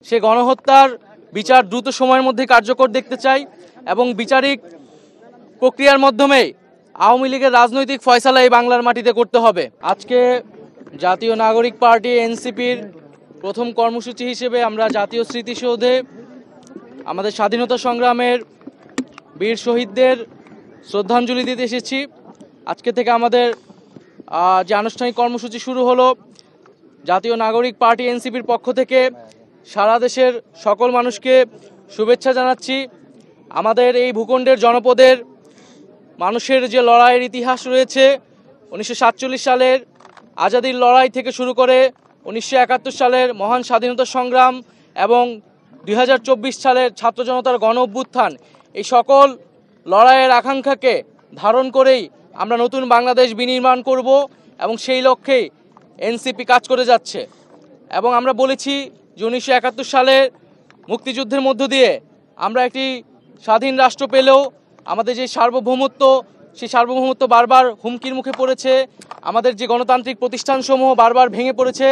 সে গণহত্যার বিচার দ্রুত সময়ের মধ্যে কার্যকর দেখতে চাই এবং বিচারিক প্রক্রিয়ার মাধ্যমে আওয়ামী লীগের রাজনৈতিক ফয়সালা এই বাংলার মাটিতে করতে হবে। আজকে জাতীয় নাগরিক পার্টি এনসিপির প্রথম কর্মসূচি হিসেবে আমরা জাতীয় স্মৃতিসৌধে আমাদের স্বাধীনতা সংগ্রামের বীর শহীদদের শ্রদ্ধাঞ্জলি দিতে এসেছি। আজকে থেকে আমাদের যে আনুষ্ঠানিক কর্মসূচি শুরু হলো, জাতীয় নাগরিক পার্টি এনসিপির পক্ষ থেকে সারা দেশের সকল মানুষকে শুভেচ্ছা জানাচ্ছি। আমাদের এই ভূখণ্ডের জনপদের মানুষের যে লড়াইয়ের ইতিহাস রয়েছে, 1947 সালের আজাদির লড়াই থেকে শুরু করে 1971 সালের মহান স্বাধীনতা সংগ্রাম এবং 2024 সালের ছাত্র জনতার গণ অভ্যুত্থান, এই সকল লড়াইয়ের আকাঙ্ক্ষাকে ধারণ করেই আমরা নতুন বাংলাদেশ বিনির্মাণ করব এবং সেই লক্ষ্যেই এনসিপি কাজ করে যাচ্ছে। এবং আমরা বলেছি যে 1971 সালের মুক্তিযুদ্ধের মধ্য দিয়ে আমরা একটি স্বাধীন রাষ্ট্র পেলেও আমাদের যে সার্বভৌমত্ব, সেই সার্বভৌমত্ব বারবার হুমকির মুখে পড়েছে। আমাদের যে গণতান্ত্রিক প্রতিষ্ঠানসমূহ বারবার ভেঙে পড়েছে।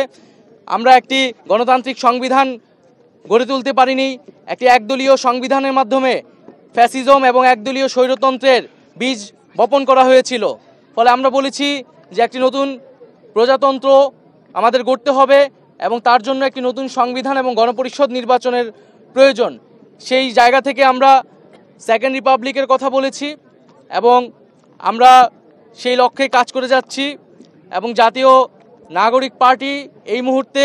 আমরা একটি গণতান্ত্রিক সংবিধান গড়ে তুলতে পারিনি। একটি একদলীয় সংবিধানের মাধ্যমে ফ্যাসিজম এবং একদলীয় স্বৈরতন্ত্রের বীজ বপন করা হয়েছিল। ফলে আমরা বলেছি যে একটি নতুন প্রজাতন্ত্র আমাদের গড়তে হবে এবং তার জন্য একটি নতুন সংবিধান এবং গণপরিষদ নির্বাচনের প্রয়োজন। সেই জায়গা থেকে আমরা সেকেন্ড রিপাবলিকের কথা বলেছি এবং আমরা সেই লক্ষ্যে কাজ করে যাচ্ছি। এবং জাতীয় নাগরিক পার্টি এই মুহূর্তে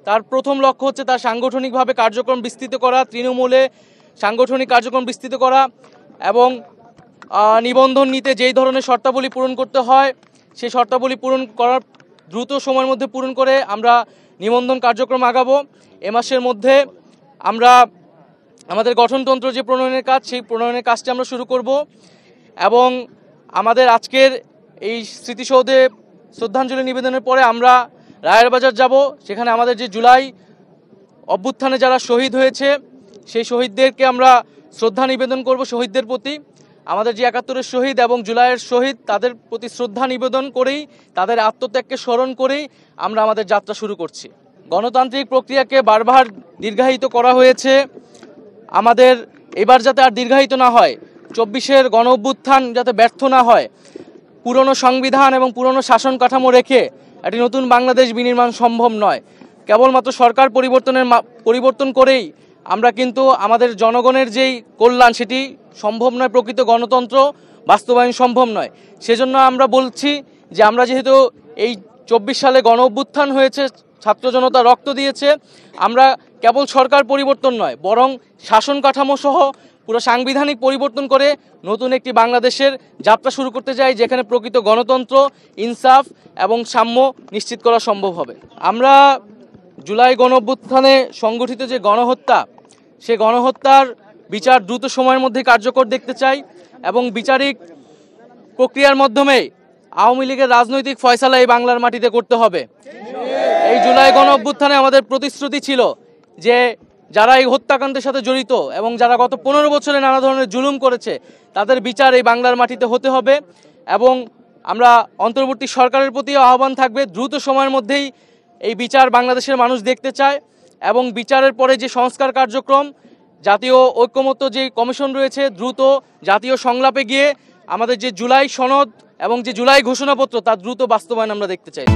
তার প্রথম লক্ষ্য হচ্ছে তার সাংগঠনিকভাবে কার্যক্রম বিস্তৃত করা, তৃণমূলে সাংগঠনিক কার্যক্রম বিস্তৃত করা এবং নিবন্ধন নিতে যেই ধরনের শর্তাবলী পূরণ করতে হয় সেই শর্তাবলী পূরণ করার দ্রুত সময়ের মধ্যে পূরণ করে আমরা নিবন্ধন কার্যক্রম আগাবো। এ মাসের মধ্যে আমরা আমাদের গঠনতন্ত্র যে প্রণয়নের কাজ, সেই প্রণয়নের কাজটি আমরা শুরু করব এবং আমাদের আজকের এই স্মৃতিসৌধে শ্রদ্ধাঞ্জলি নিবেদনের পরে আমরা রায়ের বাজার যাব। সেখানে আমাদের যে জুলাই অভ্যুত্থানে যারা শহীদ হয়েছে সেই শহীদদেরকে আমরা শ্রদ্ধা নিবেদন করব। শহীদদের প্রতি আমাদের যে 71-এর শহীদ এবং জুলাইয়ের শহীদ, তাদের প্রতি শ্রদ্ধা নিবেদন করেই, তাদের আত্মত্যাগকে স্মরণ করেই আমরা আমাদের যাত্রা শুরু করছি। গণতান্ত্রিক প্রক্রিয়াকে বারবার দীর্ঘায়িত করা হয়েছে। আমাদের এবার যাতে আর দীর্ঘায়িত না হয়, 24-এর গণ অভ্যুত্থান যাতে ব্যর্থ না হয়, পুরনো সংবিধান এবং পুরনো শাসন কাঠামো রেখে একটি নতুন বাংলাদেশ বিনির্মাণ সম্ভব নয়। কেবলমাত্র সরকার পরিবর্তন করেই আমরা কিন্তু আমাদের জনগণের যেই কল্যাণ সেটি সম্ভব নয়, প্রকৃত গণতন্ত্র বাস্তবায়ন সম্ভব নয়। সেজন্য আমরা বলছি যে আমরা যেহেতু এই 24 সালে গণ অভ্যুত্থান হয়েছে, ছাত্র জনতা রক্ত দিয়েছে, আমরা কেবল সরকার পরিবর্তন নয় বরং শাসন কাঠামো সহ পুরো সাংবিধানিক পরিবর্তন করে নতুন একটি বাংলাদেশের যাত্রা শুরু করতে চাই, যেখানে প্রকৃত গণতন্ত্র, ইনসাফ এবং সাম্য নিশ্চিত করা সম্ভব হবে। আমরা জুলাই গণ অভ্যুত্থানে সংগঠিত যে গণহত্যা, সে গণহত্যার বিচার দ্রুত সময়ের মধ্যে কার্যকর দেখতে চাই এবং বিচারিক প্রক্রিয়ার মাধ্যমে আওয়ামী লীগের রাজনৈতিক ফয়সালা এই বাংলার মাটিতে করতে হবে। এই জুলাই গণ অভ্যুত্থানে আমাদের প্রতিশ্রুতি ছিল যে যারা এই হত্যাকাণ্ডের সাথে জড়িত এবং যারা গত 15 বছরে নানা ধরনের জুলুম করেছে তাদের বিচার এই বাংলার মাটিতে হতে হবে। এবং আমরা অন্তর্বর্তী সরকারের প্রতি আহ্বান থাকবে দ্রুত সময়ের মধ্যেই এই বিচার বাংলাদেশের মানুষ দেখতে চায় এবং বিচারের পরে যে সংস্কার কার্যক্রম, জাতীয় ঐক্যমত্য যে কমিশন রয়েছে, দ্রুত জাতীয় সংলাপে গিয়ে আমাদের যে জুলাই সনদ এবং যে জুলাই ঘোষণাপত্র তার দ্রুত বাস্তবায়ন আমরা দেখতে চাই।